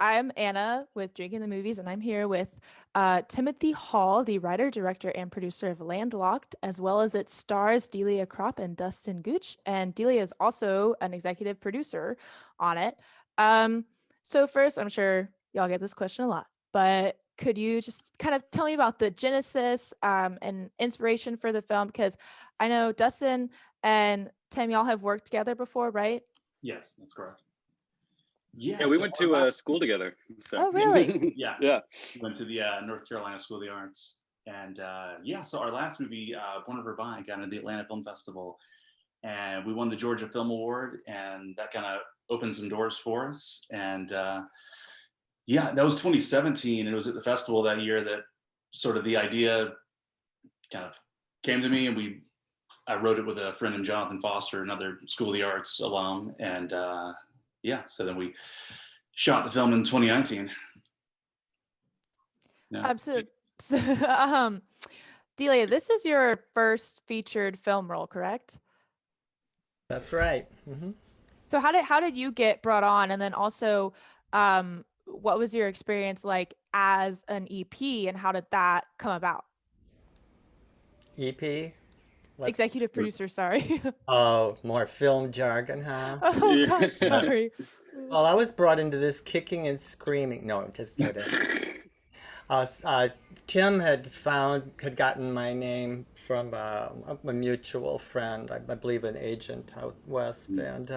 I'm Anna with Drinking the Movies, and I'm here with Timothy Hall, the writer, director, and producer of Landlocked, as well as its stars Delia Kropp and Dustin Gooch. And Delia is also an executive producer on it. So first, I'm sure y'all get this question a lot, but could you just kind of tell me about the genesis and inspiration for the film? Because I know Dustin and Tim, y'all have worked together before, right? Yes, that's correct. Yeah, Yeah, we went to school together. So. Oh, really? Yeah. Yeah. We went to the North Carolina School of the Arts. And so our last movie, Born River Vine, got into the Atlanta Film Festival. And we won the Georgia Film Award. And that kind of opened some doors for us. And that was 2017. It was at the festival that year that sort of the idea kind of came to me. And I wrote it with a friend named Jonathan Foster, another School of the Arts alum. And so then we shot the film in 2019. Yeah. So, Delia, this is your first featured film role, correct? That's right. Mm-hmm. So how did you get brought on? And then also, what was your experience like as an EP, and how did that come about? EP? Executive producer, sorry. Oh, more film jargon, huh? Oh gosh, sorry. Well, I was brought into this kicking and screaming. No, I'm just kidding. Tim had gotten my name from a mutual friend, I believe an agent out west, and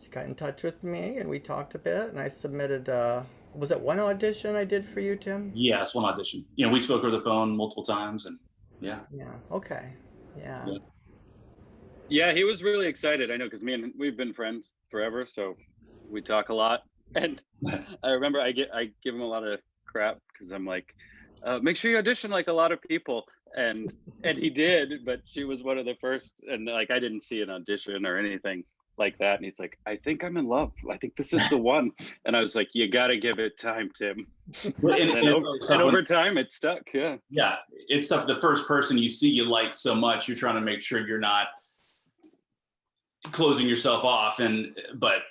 she got in touch with me, and we talked a bit, and I submitted. Was it one audition I did for you, Tim? Yes, one audition. We spoke over the phone multiple times, and yeah. Yeah. Okay. Yeah. Yeah, he was really excited. I know, because we've been friends forever, so we talk a lot. And I remember I give him a lot of crap because I'm like, make sure you audition like a lot of people, and he did, but she was one of the first, and like I didn't see an audition or anything like that, and he's like, I think I'm in love. I think this is the one. And I was like, you got to give it time, Tim. And over time, it stuck. Yeah. Yeah, it's tough. The first person you see you like so much, you're trying to make sure you're not closing yourself off. But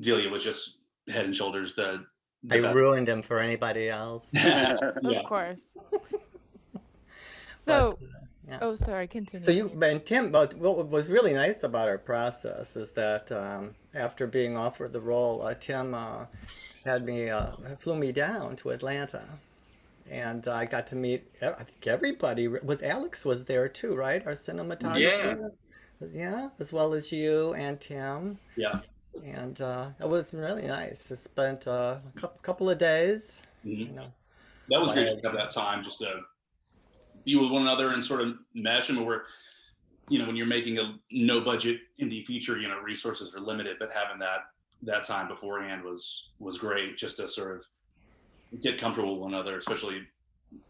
Delia was just head and shoulders the I ruined him for anybody else. Of course. So. Yeah. Oh, sorry, continue. So and Tim, what was really nice about our process is that after being offered the role, Tim flew me down to Atlanta, and I got to meet, I think everybody. Alex was there too, right? Our cinematographer. Yeah, as well as you and Tim. Yeah. And it was really nice. I spent a couple of days. Mm-hmm. That was great to have that time just to be with one another and sort of mesh. And when you're making a no budget indie feature, resources are limited, but having that time beforehand was great, just to sort of get comfortable with one another, especially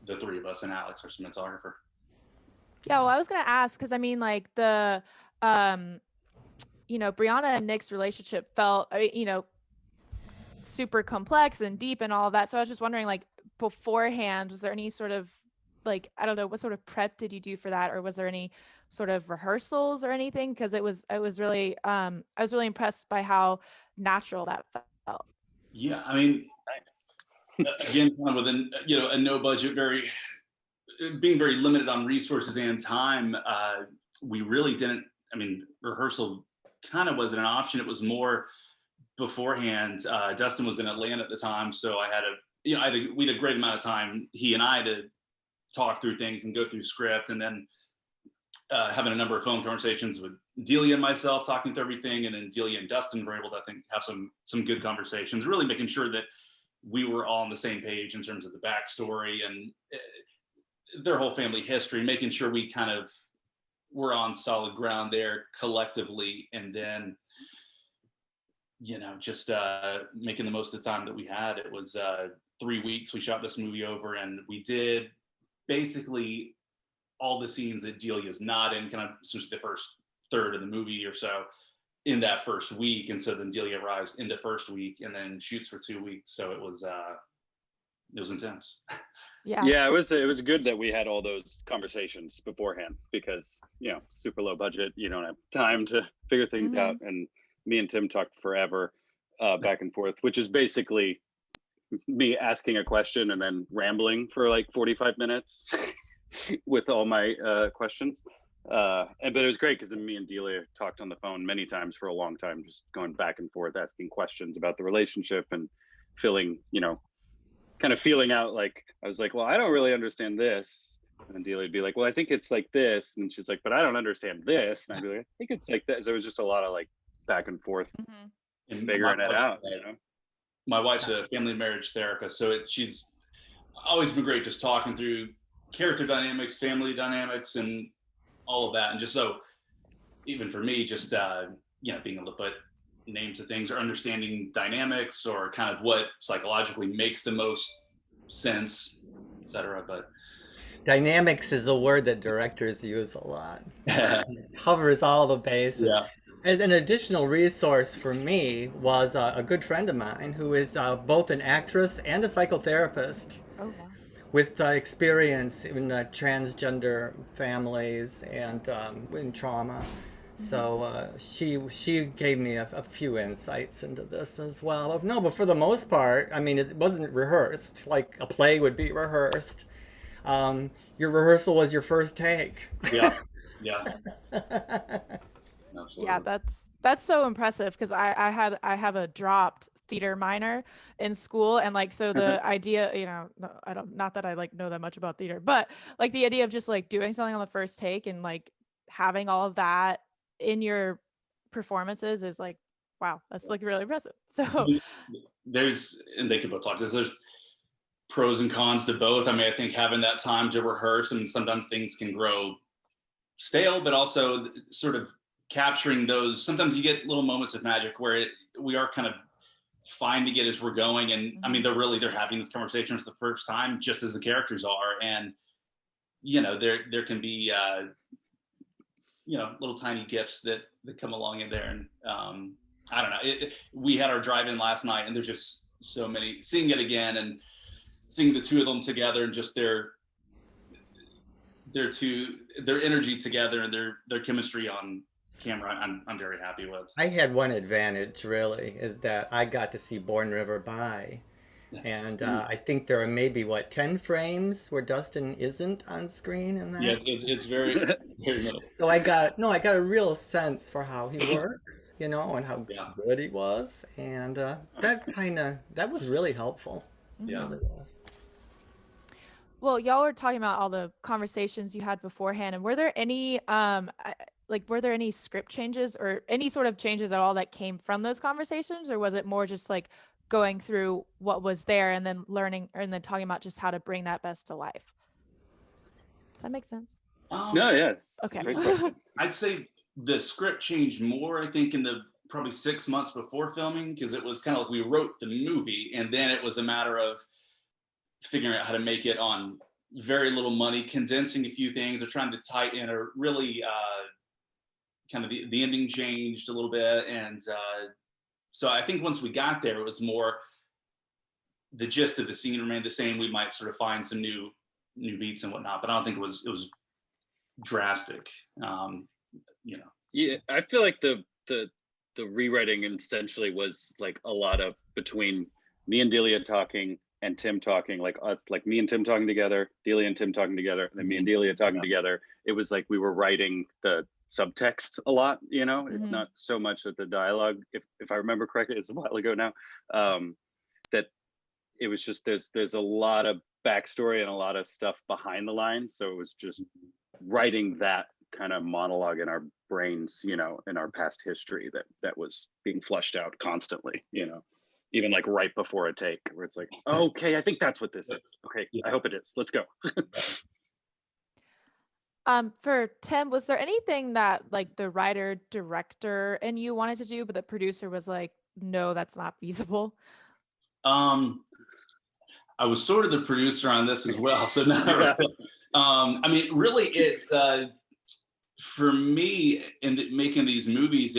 the three of us and Alex, our cinematographer. Yeah, well, I was gonna ask, because I mean, like the Briana and Nick's relationship felt super complex and deep and all of that. So I was just wondering, like, beforehand, was there any sort of, like, I don't know, what sort of prep did you do for that, or was there any sort of rehearsals or anything? Because I was really impressed by how natural that felt. Yeah, I mean, again, within a no budget, being very limited on resources and time, we really didn't. I mean, rehearsal kind of wasn't an option. It was more beforehand. Dustin was in Atlanta at the time, so I had we had a great amount of time, he and I, to talk through things and go through script, and then having a number of phone conversations with Delia and myself, talking through everything, and then Delia and Dustin were able to, I think, have some good conversations, really making sure that we were all on the same page in terms of the backstory and their whole family history, making sure we kind of were on solid ground there collectively, and then just making the most of the time that we had. It was 3 weeks we shot this movie over, and we did basically all the scenes that Delia's not in, kind of essentially the first third of the movie or so, in that first week. And so then Delia arrives in the first week and then shoots for 2 weeks. So it was intense. Yeah, it was good that we had all those conversations beforehand, because super low budget, you don't have time to figure things out. And me and Tim talked forever, back and forth, which is basically me asking a question and then rambling for like 45 minutes with all my questions. But it was great because me and Delia talked on the phone many times for a long time, just going back and forth, asking questions about the relationship and feeling, kind of feeling out. Like, I was like, well, I don't really understand this. And then Delia would be like, well, I think it's like this. And she's like, but I don't understand this. And I'd be like, I think it's like this. There was just a lot of like back and forth And figuring it out, My wife's a family and marriage therapist, so she's always been great just talking through character dynamics, family dynamics, and all of that. And just so, even for me, just being able to put names to things or understanding dynamics or kind of what psychologically makes the most sense, etc. But dynamics is a word that directors use a lot. It covers all the bases. Yeah. As an additional resource for me was a good friend of mine who is both an actress and a psychotherapist. Oh, wow. With experience in transgender families and in trauma. So she gave me a few insights into this as well. But for the most part, I mean, it wasn't rehearsed like a play would be rehearsed. Your rehearsal was your first take. Yeah. Absolutely. Yeah, that's so impressive because I have a dropped theater minor in school, and like so the idea, not that I like know that much about theater, but like the idea of just like doing something on the first take and like having all of that in your performances is like, wow, that's like really impressive. So and they could both talk to this, there's pros and cons to both. I mean, I think having that time to rehearse, and sometimes things can grow stale, but also sort of capturing those, sometimes you get little moments of magic where we are kind of finding it as we're going. And I mean, they're having this conversation for the first time, just as the characters are. And, there can be, little tiny gifts that come along in there. And I don't know, we had our drive-in last night, and there's just so many, seeing it again and seeing the two of them together and just their energy together and their chemistry on camera, I'm very happy with. I had one advantage really, is that I got to see Born River By, and I think there are maybe 10 frames where Dustin isn't on screen in that. Yeah, it's very very little. So I got a real sense for how he works, and how good he was, and that was really helpful. Yeah. It really was. well, y'all were talking about all the conversations you had beforehand, and were there any were there any script changes or any sort of changes at all that came from those conversations, or was it more just like going through what was there and then learning and then talking about just how to bring that best to life? Does that make sense? No, yes. Okay. Great question. I'd say the script changed more, I think, in the probably 6 months before filming, because it was kind of like we wrote the movie, and then it was a matter of figuring out how to make it on very little money, condensing a few things, or trying to tighten, or really kind of the ending changed a little bit. And so I think once we got there, it was more the gist of the scene remained the same. We might sort of find some new beats and whatnot, but I don't think it was drastic. Yeah, I feel like the rewriting essentially was like a lot of between me and Delia talking and Tim talking, like us, like me and Tim talking together, Delia and Tim talking together, and then me and Delia talking together. It was like we were writing the subtext a lot, it's not so much of the dialogue, if I remember correctly, it's a while ago now, that it was just there's a lot of backstory and a lot of stuff behind the lines, so it was just writing that kind of monologue in our brains, in our past history that was being flushed out constantly, even like right before a take, where it's like, okay, I think that's what this is. Okay, I hope it is. Let's go. For Tim, was there anything that like the writer, director, and you wanted to do, but the producer was like, no, that's not feasible? I was sort of the producer on this as well, so not really. I mean, really, it's for me in making these movies.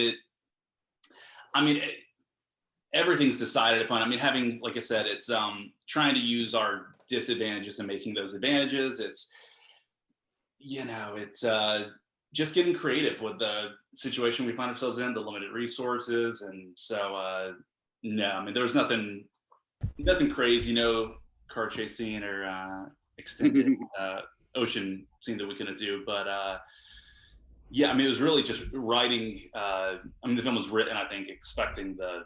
Everything's decided upon. I mean, having, like I said, it's trying to use our disadvantages and making those advantages. It's just getting creative with the situation we find ourselves in, the limited resources, and so no, I mean, there was nothing crazy, no car chase scene or extended ocean scene that we couldn't do. But yeah, I mean, it was really just writing. I mean, the film was written, I think, expecting the,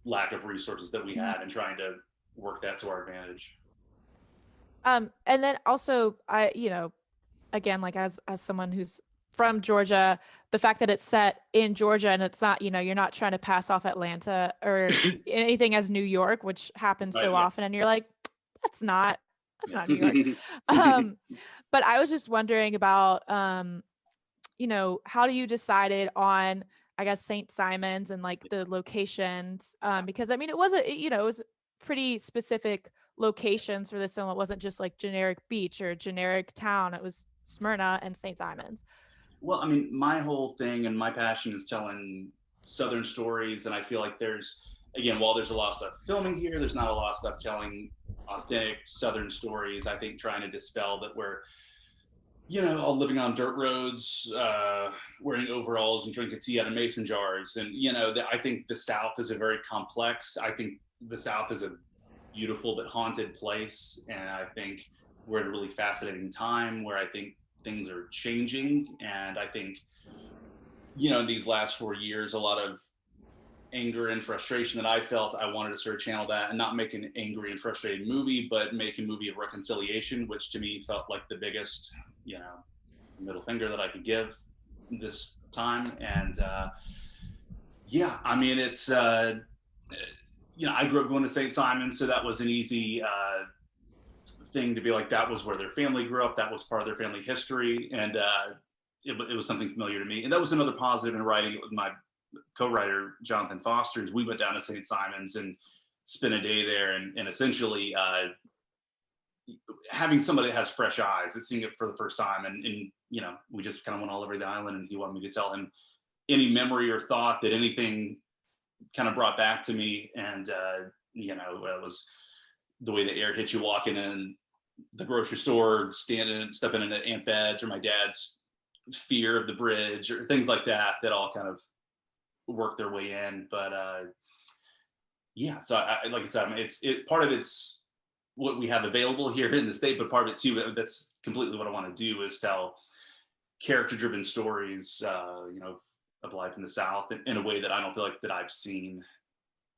lack of resources that we had and trying to work that to our advantage. And then also, again, like as someone who's from Georgia, the fact that it's set in Georgia and it's not, you're not trying to pass off Atlanta or anything as New York, which happens so often, and you're like, that's not New York. But I was just wondering about, how do you decided on, I guess, St. Simon's and like the locations? Because I mean, it was pretty specific locations for this film. It wasn't just like generic beach or generic town. It was Smyrna and St. Simon's. Well, I mean, my whole thing and my passion is telling Southern stories. And I feel like while there's a lot of stuff filming here, there's not a lot of stuff telling authentic Southern stories. I think trying to dispel that we're, all living on dirt roads, wearing overalls and drinking tea out of mason jars. And, I think the South is a very complex. I think the South is a beautiful but haunted place. And I think we're at a really fascinating time where I think things are changing. And I think, in these last 4 years, a lot of anger and frustration that I felt, I wanted to sort of channel that and not make an angry and frustrated movie, but make a movie of reconciliation, which to me felt like the biggest, middle finger that I could give this time. And I mean, it's, I grew up going to St. Simon's, so that was an easy thing to be like, that was where their family grew up. That was part of their family history. And it was something familiar to me. And that was another positive in writing it with my co-writer, Jonathan Foster. We went down to St. Simon's and spent a day there and essentially having somebody that has fresh eyes and seeing it for the first time. And we just kind of went all over the island, and he wanted me to tell him any memory or thought that anything kind of brought back to me. And, it was the way the air hits you walking in the grocery store, stepping into Aunt Bed's, or my dad's fear of the bridge, or things like that all kind of work their way in. But so like I said, I mean, part of it's what we have available here in the state, but part of it too, that's completely what I want to do, is tell character-driven stories, of life in the South in a way that I don't feel like that I've seen,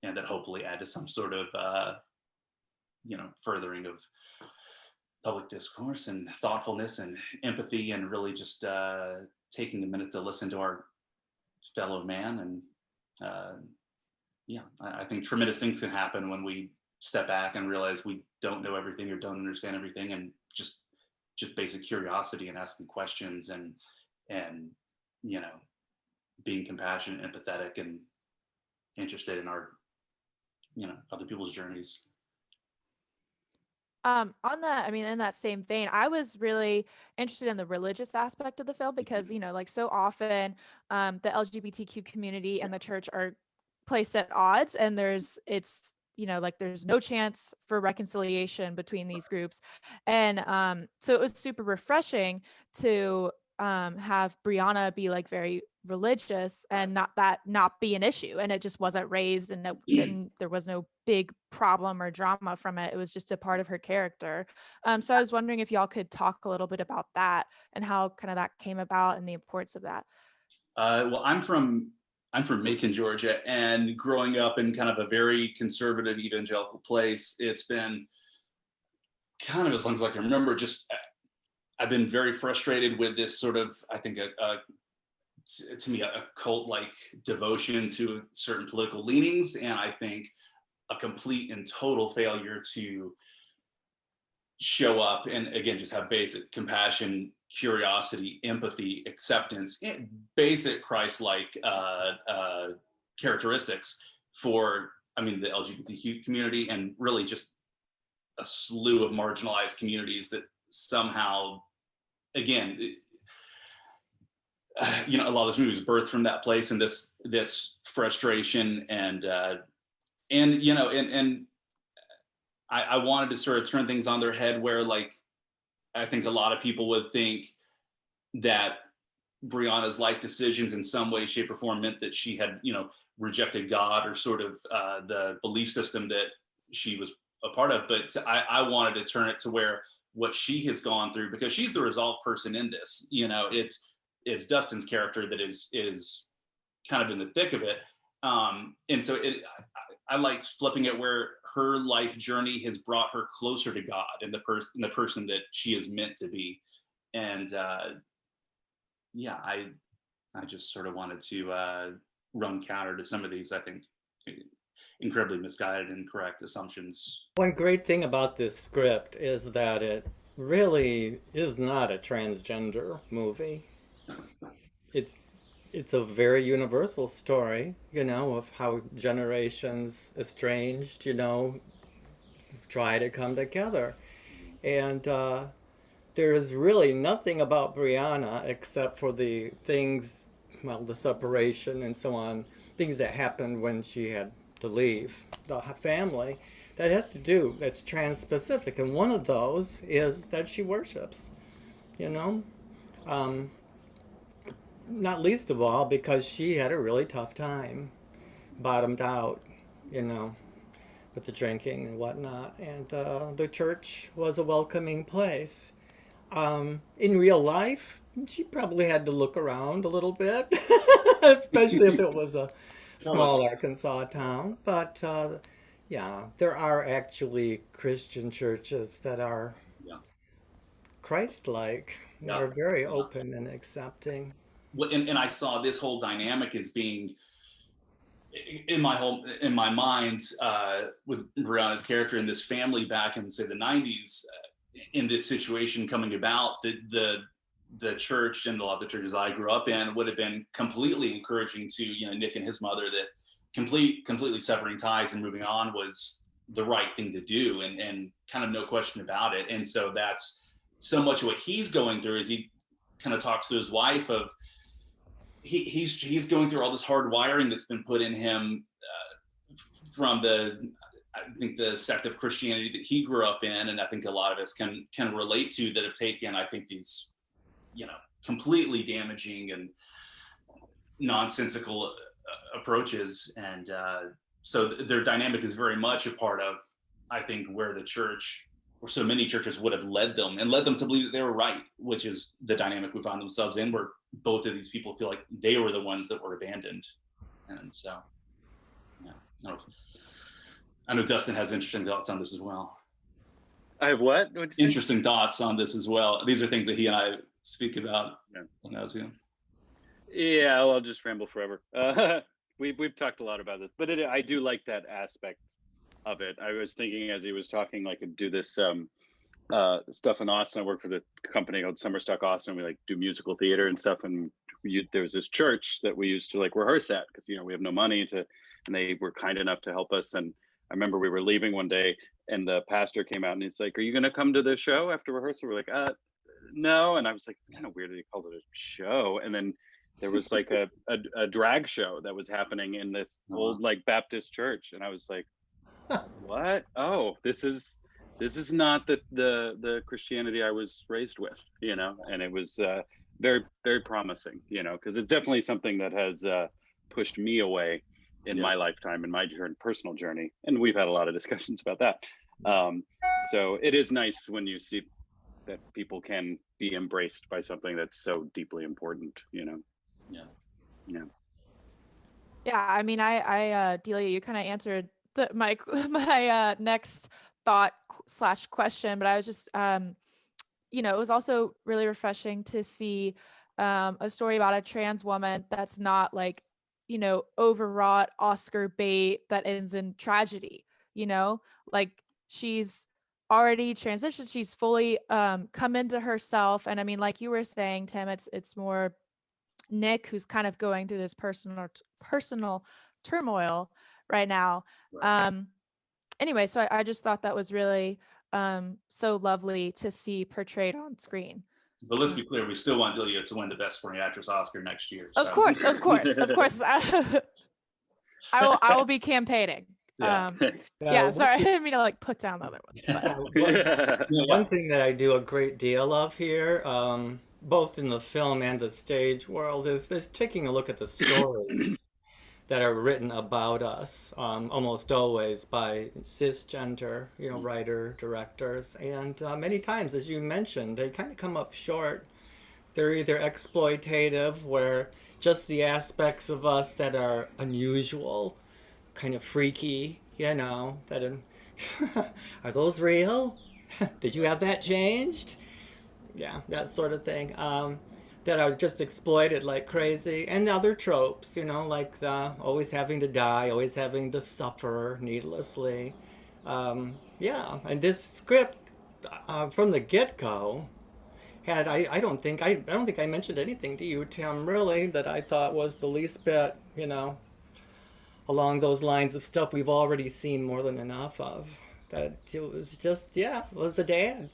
and that hopefully add to some sort of, furthering of public discourse and thoughtfulness and empathy, and really just taking a minute to listen to our fellow man. And I think tremendous things can happen when we step back and realize we don't know everything or don't understand everything, and just basic curiosity and asking questions and being compassionate, empathetic, and interested in our other people's journeys. On that, I mean, in that same vein, I was really interested in the religious aspect of the film because, like so often, the LGBTQ community and the church are placed at odds, and there's no chance for reconciliation between these groups. And so it was super refreshing to have Briana be like very religious and not be an issue, and it just wasn't raised, and there was no big problem or drama from it. It was just a part of her character. So I was wondering if y'all could talk a little bit about that and how kind of that came about and the importance of that. Well, I'm from Macon, Georgia, and growing up in kind of a very conservative evangelical place, it's been kind of as long as I can remember. I've been very frustrated with this sort of, I think, to me, a cult-like devotion to certain political leanings, and I think a complete and total failure to show up and, again, just have basic compassion, curiosity, empathy, acceptance, and basic Christ-like characteristics for, the LGBTQ community, and really just a slew of marginalized communities that somehow, again, a lot of this movie was birthed from that place, and this frustration, and I wanted to sort of turn things on their head, where, like, I think a lot of people would think that Brianna's life decisions in some way, shape, or form meant that she had, rejected God or sort of the belief system that she was a part of. But I wanted to turn it to where what she has gone through, because she's the resolved person in this. It's Dustin's character that is kind of in the thick of it. And so I liked flipping it where her life journey has brought her closer to God and the person that she is meant to be. And yeah, I just sort of wanted to run counter to some of these, I think, incredibly misguided and incorrect assumptions. One great thing about this script is that it really is not a transgender movie. It's a very universal story, of how generations estranged, try to come together. And there is really nothing about Brianna except for the things, the separation and so on, things that happened when she had to leave the family that's trans-specific. And one of those is that she worships, not least of all because she had a really tough time, bottomed out, with the drinking and whatnot. And the church was a welcoming place. In real life, she probably had to look around a little bit, especially if it was a small Arkansas town. But yeah, there are actually Christian churches that are Christ-like, that are very open and accepting. Well, and I saw this whole dynamic as being in my mind with Brianna's character and this family back in, say, the 90s. In this situation coming about, the church and a lot of the churches I grew up in would have been completely encouraging to Nick and his mother that completely severing ties and moving on was the right thing to do, and kind of no question about it. And so that's so much of what he's going through as he kind of talks to his wife of he's going through all this hard wiring that's been put in him from I think the sect of Christianity that he grew up in, and I think a lot of us can relate to, that have taken, I think, these, completely damaging and nonsensical approaches. And so their dynamic is very much a part of, I think, where the church, or so many churches, would have led them to believe that they were right, which is the dynamic we found themselves in, where both of these people feel like they were the ones that were abandoned. And so, yeah. I know Dustin has interesting thoughts on this as well. I have what? Interesting thoughts on this as well. These are things that he and I speak about. Yeah, I'll just ramble forever. We've talked a lot about this, but I do like that aspect of it. I was thinking as he was talking, I could do this stuff in Austin. I work for the company called Summer Stock Austin. We do musical theater and stuff, and there was this church that we used to rehearse at because we have no money and they were kind enough to help us. And I remember we were leaving one day and the pastor came out and he's like, "Are you going to come to the show after rehearsal?" We're like, no. And I was like, it's kind of weird that he called it a show. And then there was a drag show that was happening in this old Baptist church. And I was like, what? Oh, this is not the Christianity I was raised with, and it was very, very promising, because it's definitely something that has pushed me away in my lifetime, in my personal journey. And we've had a lot of discussions about that. So it is nice when you see that people can be embraced by something that's so deeply important, Yeah. I mean, I Delia, you kind of answered my next thought / question, but I was just, it was also really refreshing to see a story about a trans woman that's not overwrought Oscar bait that ends in tragedy, she's already transitioned, she's fully come into herself. And I mean, like you were saying, Tim, it's more Nick who's kind of going through this personal turmoil right now. Right. Anyway, so I just thought that was really so lovely to see portrayed on screen. But let's be clear, we still want Delia to win the Best Supporting Actress Oscar next year. So. Of course. I will be campaigning. Sorry, I didn't mean to put down the other ones. One thing that I do a great deal of here both in the film and the stage world is taking a look at the stories that are written about us, almost always by cisgender, writer directors, and many times, as you mentioned, they kind of come up short. They're either exploitative, where just the aspects of us that are unusual, kind of freaky, that are those real? Did you have that changed? Yeah, that sort of thing. That are just exploited like crazy, and other tropes, like the always having to die, always having to suffer needlessly. Yeah, and this script from the get-go had I don't think I mentioned anything to you, Tim, really, that I thought was the least bit, along those lines of stuff we've already seen more than enough of. That it was just, yeah, it was a dad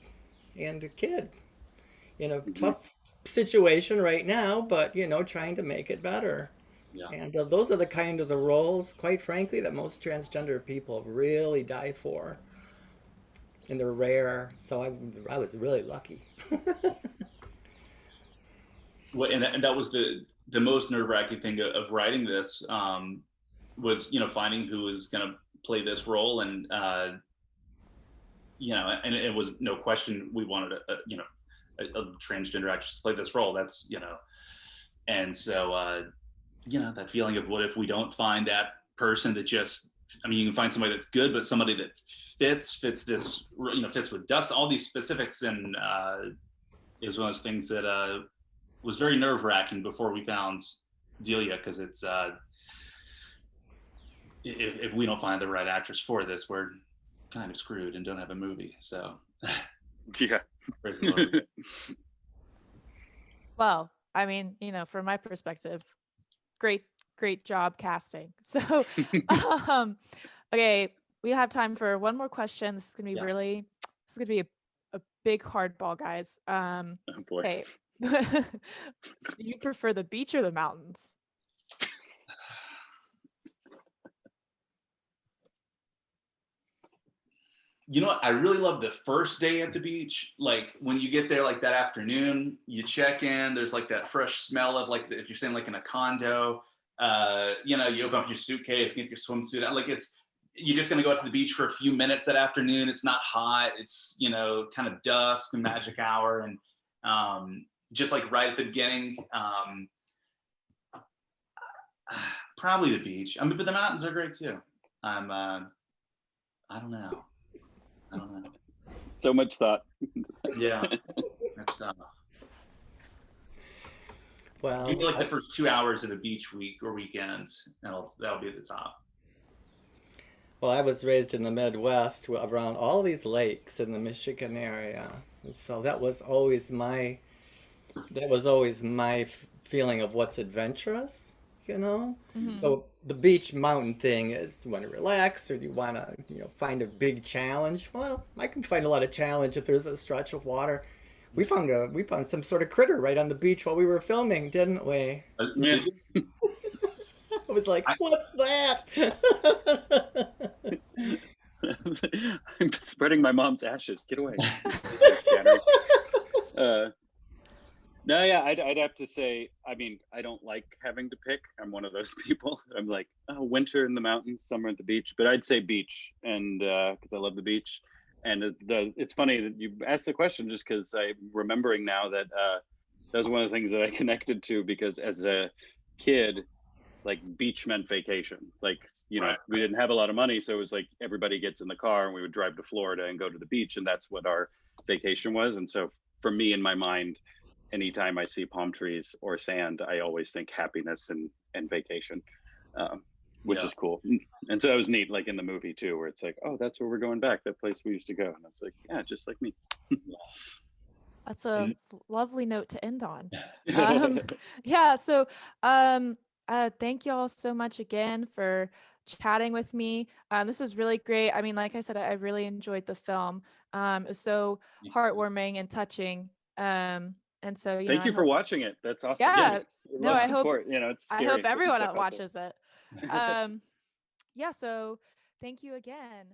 and a kid in a tough situation right now, but trying to make it better. Yeah. And those are the kinds of roles, quite frankly, that most transgender people really die for, and they're rare. So I was really lucky. Well, and that was the most nerve-wracking thing of writing this, was finding who was going to play this role, and and it was no question we wanted a transgender actress to play this role. That's and so that feeling of what if we don't find that person that just, I mean, you can find somebody that's good, but somebody that fits this, fits with Dustin, all these specifics, and it was one of those things that was very nerve-wracking before we found Delia, because it's if we don't find the right actress for this, we're kind of screwed and don't have a movie. So yeah. Well, I mean, from my perspective, great job casting. So, okay, we have time for one more question. This is gonna be a big hardball, guys. Oh boy. Okay, do you prefer the beach or the mountains? I really love the first day at the beach. Like when you get there, like that afternoon, you check in, there's like that fresh smell of, like, if you're staying like in a condo, you open up your suitcase, get your swimsuit out. Like you're just going to go out to the beach for a few minutes that afternoon. It's not hot. It's, kind of dusk and magic hour. And just like right at the beginning, probably the beach. I mean, but the mountains are great too. I don't know. So much thought. Yeah. That's Well, give me like the first 2 hours of a beach week or weekend, and that'll be at the top. well, I was raised in the Midwest around all these lakes in the Michigan area, and so that was always my feeling of what's adventurous, So the beach mountain thing is, do you want to relax, or do you want to, find a big challenge? Well, I can find a lot of challenge if there's a stretch of water. We found some sort of critter right on the beach while we were filming, didn't we? Yeah. I was like, what's that? I'm spreading my mom's ashes. Get away. No, yeah, I'd have to say, I mean, I don't like having to pick. I'm one of those people. I'm like, oh, winter in the mountains, summer at the beach. But I'd say beach, and because I love the beach. And it's funny that you asked the question, just because I'm remembering now that that was one of the things that I connected to, because as a kid, like, beach meant vacation. Like, Right. We didn't have a lot of money, so it was like everybody gets in the car and we would drive to Florida and go to the beach, and that's what our vacation was. And so for me, in my mind, anytime I see palm trees or sand, I always think happiness and vacation, which is cool. And so that was neat, like in the movie too, where it's like, oh, that's where we're going back, that place we used to go. And it's like, yeah, just like me. That's a lovely note to end on. Yeah, so thank you all so much again for chatting with me. This was really great. I mean, like I said, I really enjoyed the film. It was so heartwarming and touching. And so, Thank you for watching it. That's awesome. Yeah. No, I hope support. It's scary. I hope everyone watches it. Yeah, so thank you again.